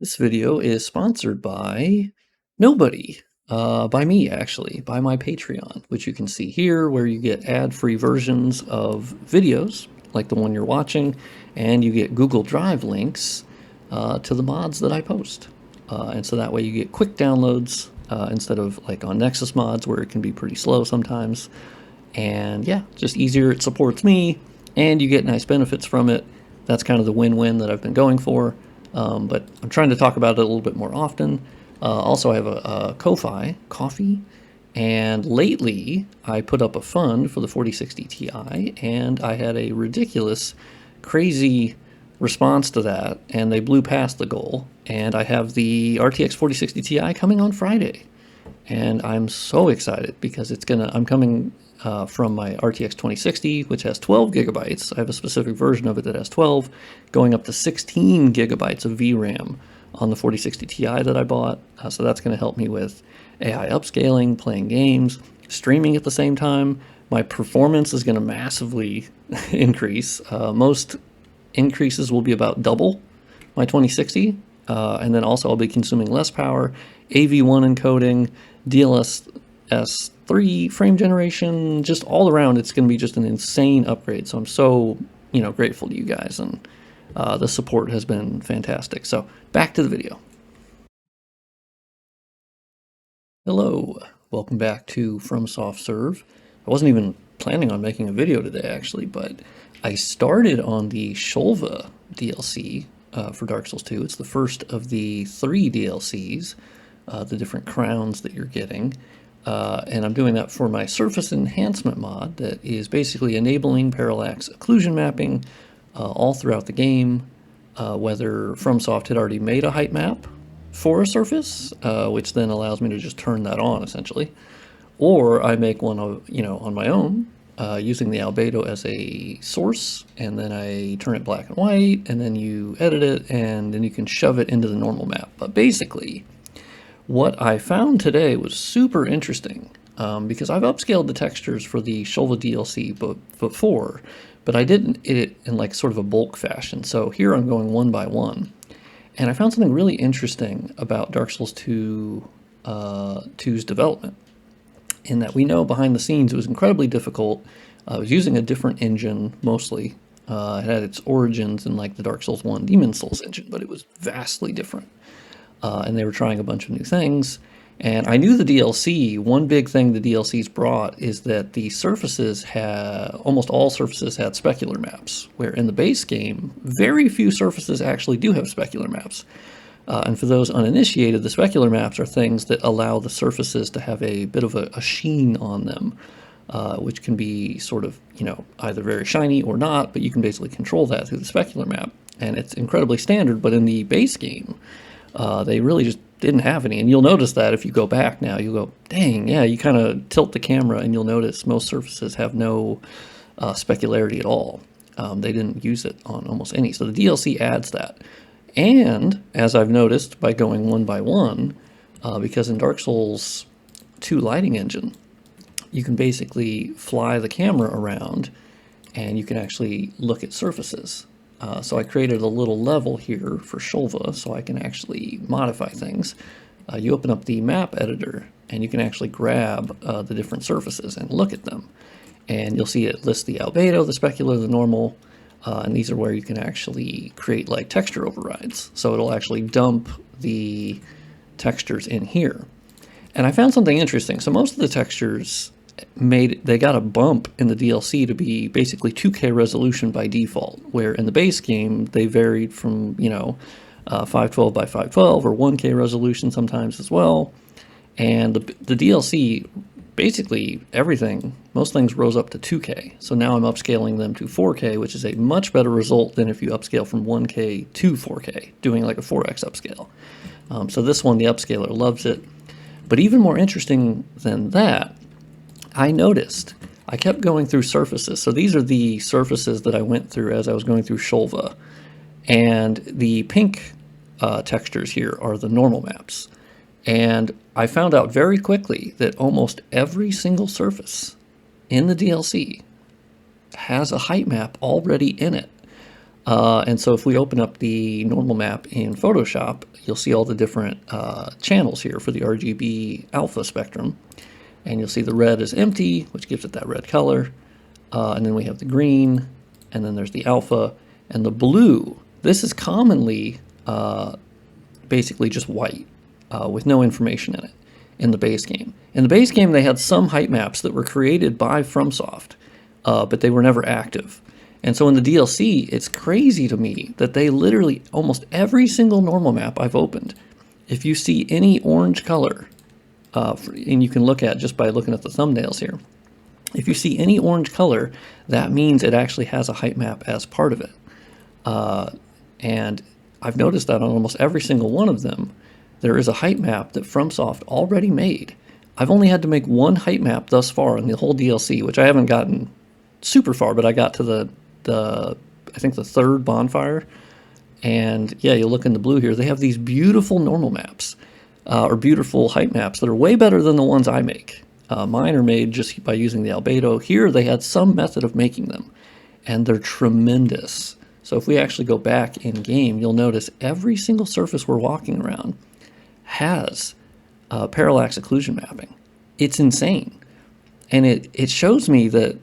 This video is sponsored by nobody, by me actually, by my Patreon, which you can see here, where you get ad-free versions of videos like the one you're watching, and you get Google Drive links to the mods that I post. And so that way you get quick downloads instead of like on Nexus mods where it can be pretty slow sometimes. And yeah, just easier, it supports me, and you get nice benefits from it. That's kind of the win-win that I've been going for. But I'm trying to talk about it a little bit more often. Also, I have a Ko-Fi coffee, and lately I put up a fund for the 4060 Ti, and I had a ridiculous, crazy response to that, and they blew past the goal. And I have the RTX 4060 Ti coming on Friday, and I'm so excited because I'm coming from my RTX 2060, which has 12 gigabytes. I have a specific version of it that has 12, going up to 16 gigabytes of VRAM on the 4060 Ti that I bought. So that's going to help me with AI upscaling, playing games, streaming at the same time. My performance is going to massively increase. Most increases will be about double my 2060. And then also I'll be consuming less power, AV1 encoding, DLSS3 frame generation, just all around it's going to be just an insane upgrade. So I'm so, grateful to you guys, and the support has been fantastic. So back to the video. Hello, welcome back to Fromsoft Serve. I wasn't even planning on making a video today actually, but I started on the Shulva DLC for Dark Souls 2. It's the first of the 3 DLCs, the different crowns that you're getting. And I'm doing that for my surface enhancement mod that is basically enabling parallax occlusion mapping all throughout the game, whether Fromsoft had already made a height map for a surface, which then allows me to just turn that on essentially, or I make one on my own using the albedo as a source, and then I turn it black and white, and then you edit it, and then you can shove it into the normal map. But basically, what I found today was super interesting, because I've upscaled the textures for the Shulva DLC before, but I didn't it in like sort of a bulk fashion. So here I'm going one by one, and I found something really interesting about Dark Souls 2's development, in that we know behind the scenes it was incredibly difficult. It was using a different engine mostly. It had its origins in like the Dark Souls 1 Demon Souls engine, but it was vastly different. And they were trying a bunch of new things. And I knew the DLC, one big thing the DLCs brought is that the surfaces almost all surfaces had specular maps, where in the base game, very few surfaces actually do have specular maps. And for those uninitiated, the specular maps are things that allow the surfaces to have a bit of a sheen on them, which can be sort of, either very shiny or not, but you can basically control that through the specular map. And it's incredibly standard, but in the base game, they really just didn't have any. And you'll notice that if you go back now, you'll go, dang, yeah, you kind of tilt the camera and you'll notice most surfaces have no specularity at all. They didn't use it on almost any. So the DLC adds that. And as I've noticed by going one by one, because in Dark Souls 2 lighting engine, you can basically fly the camera around and you can actually look at surfaces. So I created a little level here for Shulva so I can actually modify things. You open up the map editor and you can actually grab the different surfaces and look at them. And you'll see it lists the albedo, the specular, the normal, and these are where you can actually create like texture overrides. So it'll actually dump the textures in here. And I found something interesting. So most of the textures they got a bump in the DLC to be basically 2K resolution by default, where in the base game they varied from 512 by 512 or 1K resolution sometimes as well. And the DLC, basically most things rose up to 2K. So now I'm upscaling them to 4K, which is a much better result than if you upscale from 1K to 4K, doing like a 4X upscale. So this one, the upscaler loves it. But even more interesting than that, I noticed I kept going through surfaces. So these are the surfaces that I went through as I was going through Shulva. And the pink textures here are the normal maps. And I found out very quickly that almost every single surface in the DLC has a height map already in it. And so if we open up the normal map in Photoshop, you'll see all the different channels here for the RGB alpha spectrum. And you'll see the red is empty, which gives it that red color. And then we have the green, and then there's the alpha, and the blue. This is commonly basically just white with no information in it in the base game. In the base game, they had some height maps that were created by Fromsoft, but they were never active. And so in the DLC, it's crazy to me that they literally, almost every single normal map I've opened, if you see any orange color, and you can look at just by looking at the thumbnails here, if you see any orange color, that means it actually has a height map as part of it. And I've noticed that on almost every single one of them, there is a height map that Fromsoft already made. I've only had to make one height map thus far in the whole DLC, which I haven't gotten super far, but I got to I think the third bonfire. And yeah, you look in the blue here, they have these beautiful normal maps, or beautiful height maps that are way better than the ones I make. Mine are made just by using the albedo. Here they had some method of making them, and they're tremendous. So if we actually go back in game, you'll notice every single surface we're walking around has parallax occlusion mapping. It's insane. And it shows me that,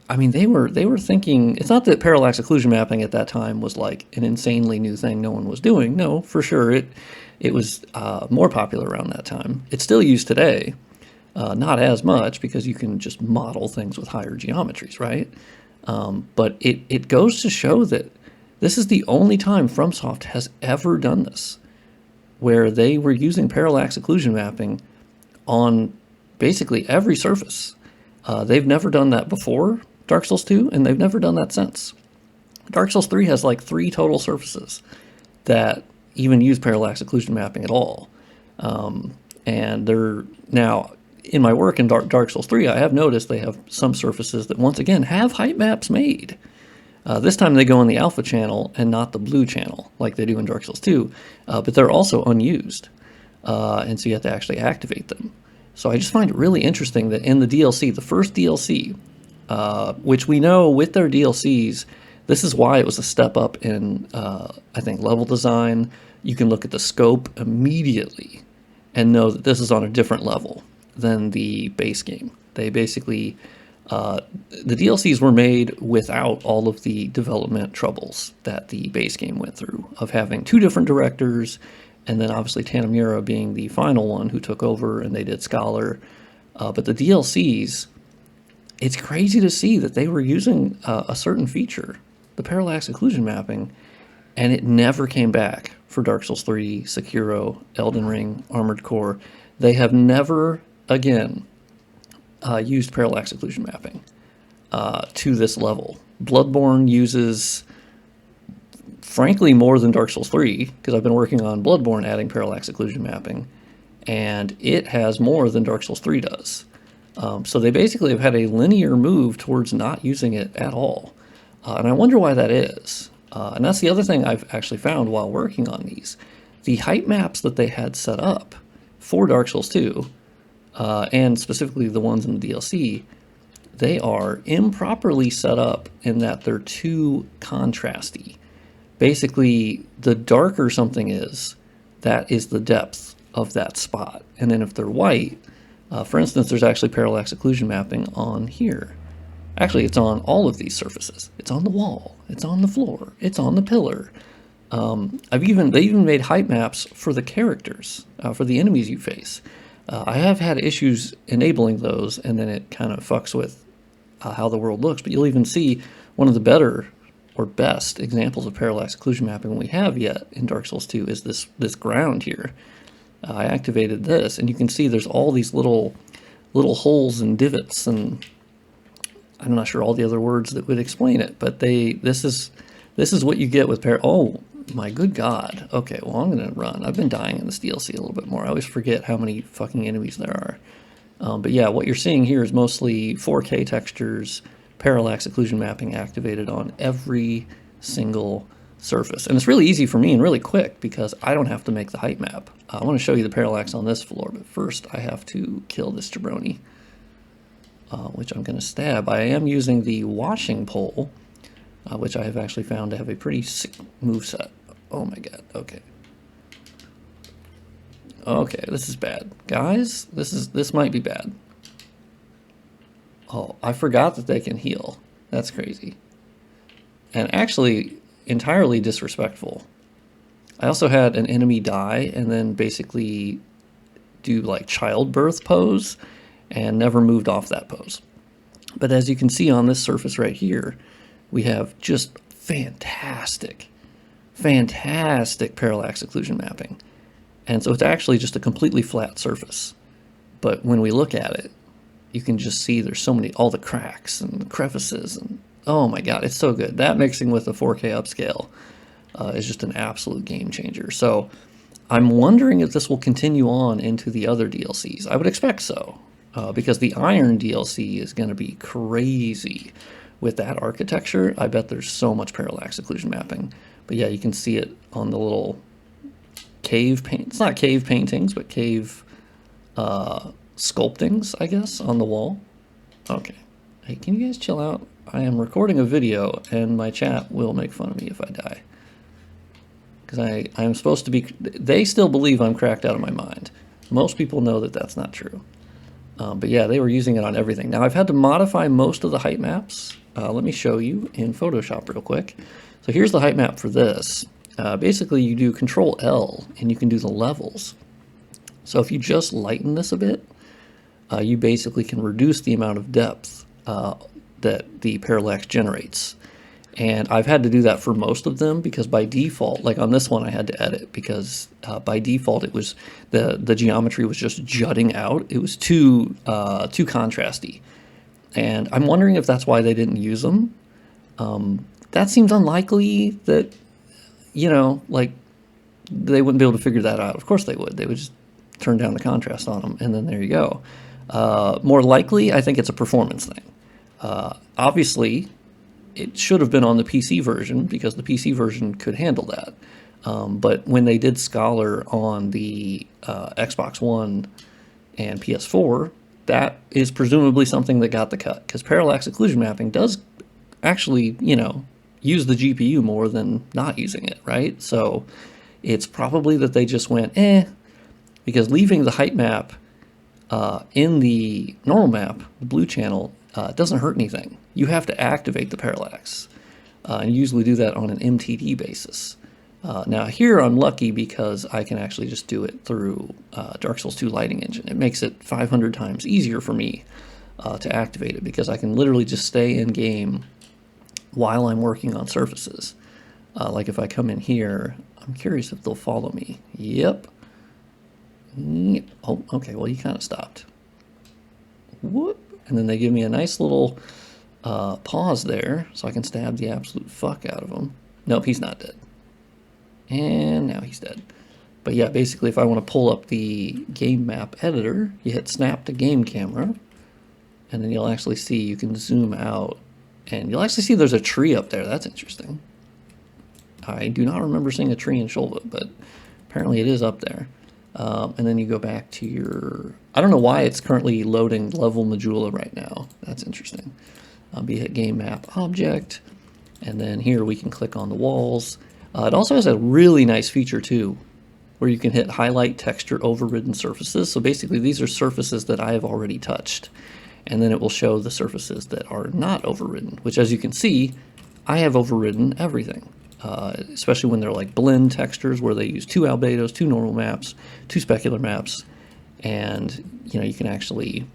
I mean, they were thinking, it's not that parallax occlusion mapping at that time was like an insanely new thing no one was doing. No, for sure, it was more popular around that time. It's still used today, not as much because you can just model things with higher geometries, right? But it goes to show that this is the only time Fromsoft has ever done this, where they were using parallax occlusion mapping on basically every surface. They've never done that before Dark Souls 2, and they've never done that since. Dark Souls 3 has like 3 total surfaces that even use parallax occlusion mapping at all. And they're now, in my work in Dark Souls 3, I have noticed they have some surfaces that, once again, have height maps made. This time they go in the alpha channel and not the blue channel like they do in Dark Souls 2, but they're also unused, and so you have to actually activate them. So I just find it really interesting that in the DLC, the first DLC, which we know with their DLCs, this is why it was a step up in, I think, level design. You can look at the scope immediately and know that this is on a different level than the base game. They basically, the DLCs were made without all of the development troubles that the base game went through, of having 2 different directors, and then obviously Tanamura being the final one who took over, and they did Scholar. But the DLCs, it's crazy to see that they were using a certain feature, the parallax occlusion mapping, and it never came back for Dark Souls 3, Sekiro, Elden Ring, Armored Core. They have never again used parallax occlusion mapping to this level. Bloodborne uses, frankly, more than Dark Souls 3, because I've been working on Bloodborne adding parallax occlusion mapping, and it has more than Dark Souls 3 does. So they basically have had a linear move towards not using it at all. And I wonder why that is. And that's the other thing I've actually found while working on these. The height maps that they had set up for Dark Souls 2, and specifically the ones in the DLC, they are improperly set up in that they're too contrasty. Basically, the darker something is, that is the depth of that spot. And then if they're white, for instance, there's actually parallax occlusion mapping on here. Actually, it's on all of these surfaces. It's on the wall, it's on the floor, it's on the pillar. They even made height maps for the characters, for the enemies you face. I have had issues enabling those, and then it kind of fucks with how the world looks. But you'll even see one of the better or best examples of parallax occlusion mapping we have yet in Dark Souls 2 is this ground here. I activated this, and you can see there's all these little holes and divots, and I'm not sure all the other words that would explain it, but this is what you get with oh my good god. Okay, well, I'm gonna run. I've been dying in this DLC a little bit more. I always forget how many fucking enemies there are. But yeah, what you're seeing here is mostly 4K textures, parallax occlusion mapping activated on every single surface. And it's really easy for me and really quick because I don't have to make the height map. I want to show you the parallax on this floor, but first I have to kill this jabroni, which I'm going to stab. I am using the washing pole which I have actually found to have a pretty sick moveset. Oh my god, okay. Okay, this is bad. Guys, this might be bad. Oh, I forgot that they can heal. That's crazy. And actually, entirely disrespectful. I also had an enemy die and then basically do like childbirth pose and never moved off that pose. But as you can see on this surface right here, we have just fantastic parallax occlusion mapping. And so it's actually just a completely flat surface. But when we look at it, you can just see there's so many, all the cracks and the crevices, and oh my god, it's so good. That mixing with the 4K upscale is just an absolute game changer. So I'm wondering if this will continue on into the other DLCs. I would expect so, because the Iron DLC is going to be crazy with that architecture. I bet there's so much parallax occlusion mapping. But yeah, you can see it on the little cave paint. It's not cave paintings, but cave sculptings, I guess, on the wall. Okay. Hey, can you guys chill out? I am recording a video, and my chat will make fun of me if I die. Because I am supposed to be... They still believe I'm cracked out of my mind. Most people know that that's not true. But yeah, they were using it on everything. Now, I've had to modify most of the height maps. Let me show you in Photoshop real quick. So here's the height map for this. Basically, you do Control L, and you can do the levels. So if you just lighten this a bit, you basically can reduce the amount of depth that the parallax generates. And I've had to do that for most of them because by default, like on this one I had to edit because by default it was, the geometry was just jutting out. It was too contrasty. And I'm wondering if that's why they didn't use them. That seems unlikely that, you know, like they wouldn't be able to figure that out. Of course they would. They would just turn down the contrast on them and then there you go. More likely, I think it's a performance thing. Obviously, it should have been on the PC version because the PC version could handle that. But when they did Scholar on the Xbox One and PS4, that is presumably something that got the cut because parallax occlusion mapping does actually, you know, use the GPU more than not using it, right? So it's probably that they just went, because leaving the height map in the normal map, the blue channel, doesn't hurt anything. You have to activate the parallax, and you usually do that on an MTD basis. Now here I'm lucky because I can actually just do it through Dark Souls 2 lighting engine. It makes it 500 times easier for me to activate it because I can literally just stay in game while I'm working on surfaces. Like if I come in here, I'm curious if they'll follow me. Yep. Oh, okay, well you kind of stopped. Whoop. And then they give me a nice little pause there so I can stab the absolute fuck out of him. Nope, he's not dead. And now he's dead. But yeah, basically if I want to pull up the game map editor, you hit snap to game camera, and then you'll actually see, you can zoom out, and you'll actually see there's a tree up there. That's interesting. I do not remember seeing a tree in Shulva, but apparently it is up there. And then you go back to your... I don't know why it's currently loading level Majula right now. That's interesting. You hit game map object, and then here we can click on the walls. It also has a really nice feature too, where you can hit highlight texture overridden surfaces. So basically these are surfaces that I have already touched, and then it will show the surfaces that are not overridden, which as you can see, I have overridden everything. Especially when they're like blend textures where they use 2 albedos, 2 normal maps, 2 specular maps, and you know, you can actually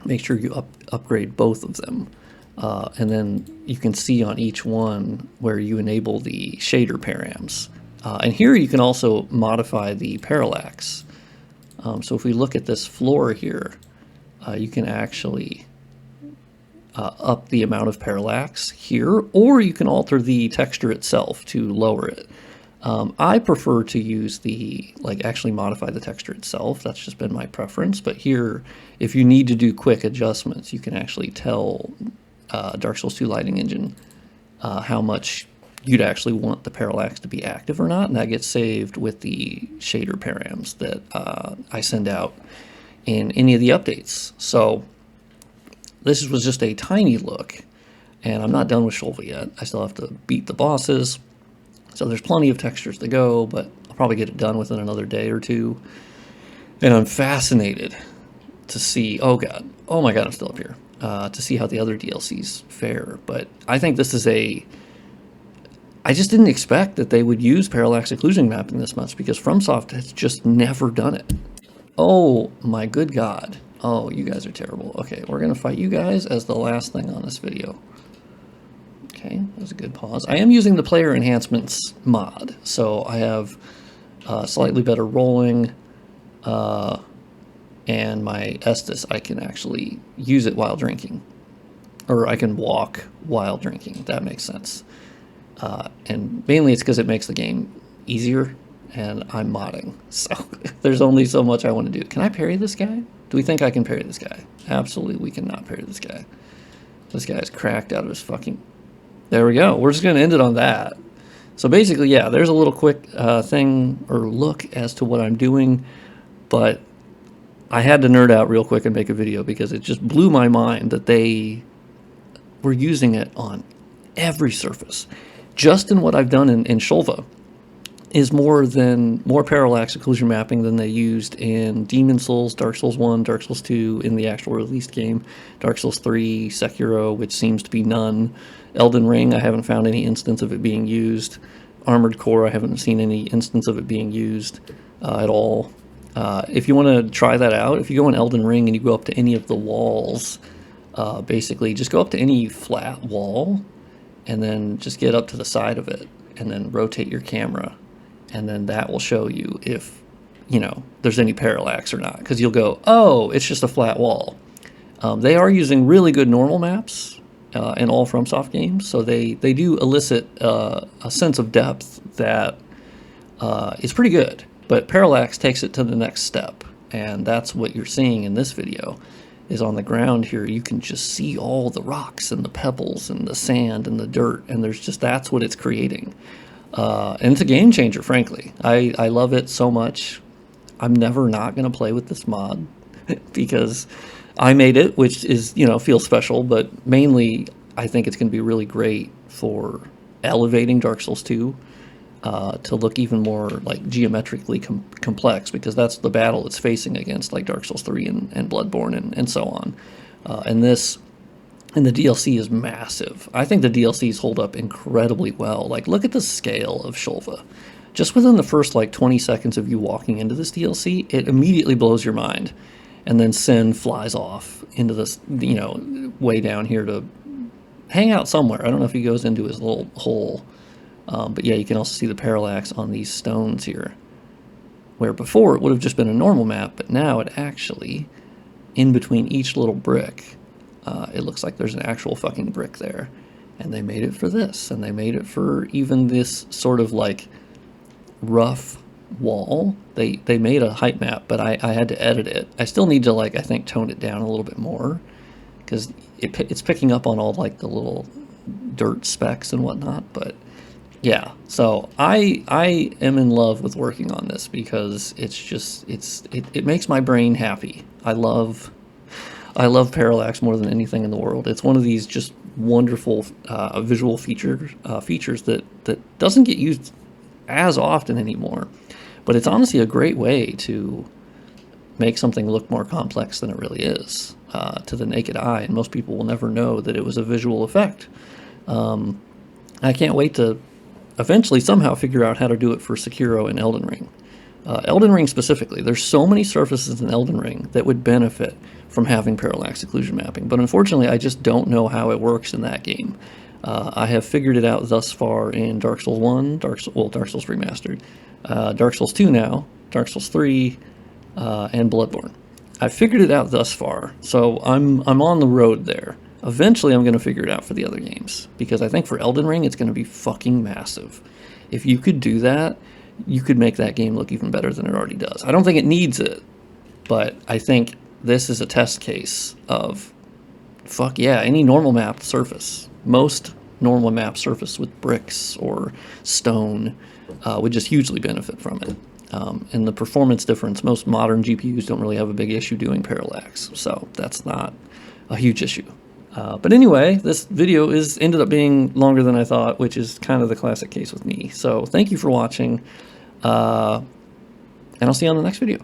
make sure you upgrade both of them. And then you can see on each one where you enable the shader params. And here you can also modify the parallax. So if we look at this floor here, you can actually up the amount of parallax here, or you can alter the texture itself to lower it. I prefer to use actually modify the texture itself. That's just been my preference. But here, if you need to do quick adjustments, you can actually tell Dark Souls 2 lighting engine how much you'd actually want the parallax to be active or not, and that gets saved with the shader params that I send out in any of the updates. So this was just a tiny look And I'm not done with Shulva yet. I still have to beat the bosses. So there's plenty of textures to go, but I'll probably get it done within another day or two. And I'm fascinated to see, oh my god, I'm still up here, to see how the other DLCs fare. But I think this is I just didn't expect that they would use parallax occlusion mapping this much, because Fromsoft has just never done it. Oh my good god. Oh, you guys are terrible. Okay, we're gonna fight you guys as the last thing on this video. Okay, that was a good pause. I am using the player enhancements mod, so I have slightly better rolling, and my Estus, I can actually use it while drinking. Or I can walk while drinking, if that makes sense. And mainly it's because it makes the game easier, and I'm modding. So there's only so much I want to do. Can I parry this guy? Do we think I can parry this guy? Absolutely, we cannot parry this guy. This guy is cracked out of his fucking... There we go. We're just going to end it on that. So basically, yeah, there's a little quick thing or look as to what I'm doing, but I had to nerd out real quick and make a video because it just blew my mind that they were using it on every surface. Just in what I've done in Shulva is more parallax occlusion mapping than they used in Demon Souls, Dark Souls 1, Dark Souls 2 in the actual released game, Dark Souls 3, Sekiro, which seems to be none, Elden Ring, I haven't found any instance of it being used, Armored Core, I haven't seen any instance of it being used at all. If you want to try that out, if you go in Elden Ring and you go up to any of the walls, basically just go up to any flat wall and then just get up to the side of it and then rotate your camera, and then that will show you if, you know, there's any parallax or not, because you'll go, oh, it's just a flat wall. They are using really good normal maps in all Fromsoft games, so they do elicit a sense of depth that is pretty good, but parallax takes it to the next step, and that's what you're seeing in this video. Is on the ground here, you can just see all the rocks and the pebbles and the sand and the dirt, and there's just, that's what it's creating. And it's a game changer, frankly. I love it so much. I'm never not going to play with this mod because I made it, which is, you know, feels special, but mainly I think it's going to be really great for elevating Dark Souls 2 to look even more like geometrically complex, because that's the battle it's facing against, like Dark Souls 3 and Bloodborne and so on. And the DLC is massive. I think the DLCs hold up incredibly well. Like, look at the scale of Shulva. Just within the first like 20 seconds of you walking into this DLC, it immediately blows your mind. And then Sin flies off into this, you know, way down here to hang out somewhere. I don't know if he goes into his little hole. But yeah, you can also see the parallax on these stones here, where before it would have just been a normal map, but now it actually, in between each little brick, it looks like there's an actual fucking brick there. And they made it for this, and they made it for even this sort of like rough wall. They made a height map, but I had to edit it. I still need to, like, I think tone it down a little bit more, because it's picking up on all like the little dirt specks and whatnot, but yeah, so I am in love with working on this because it's just it makes my brain happy. I love parallax more than anything in the world. It's one of these just wonderful visual features that doesn't get used as often anymore, but it's honestly a great way to make something look more complex than it really is to the naked eye, and most people will never know that it was a visual effect. I can't wait to eventually somehow figure out how to do it for Sekiro and Elden Ring. Elden Ring specifically, there's so many surfaces in Elden Ring that would benefit from having parallax occlusion mapping, but unfortunately I just don't know how it works in that game. I have figured it out thus far in Dark Souls 1, Dark Souls Remastered, Dark Souls 2 now, Dark Souls 3, and Bloodborne. I've figured it out thus far, so I'm on the road there. Eventually, I'm going to figure it out for the other games, because I think for Elden Ring, it's going to be fucking massive. If you could do that, you could make that game look even better than it already does. I don't think it needs it, but I think this is a test case of, fuck yeah, any normal map surface, most normal map surface with bricks or stone would just hugely benefit from it. And the performance difference, most modern GPUs don't really have a big issue doing parallax, so that's not a huge issue. But anyway, this video ended up being longer than I thought, which is kind of the classic case with me. So thank you for watching, and I'll see you on the next video.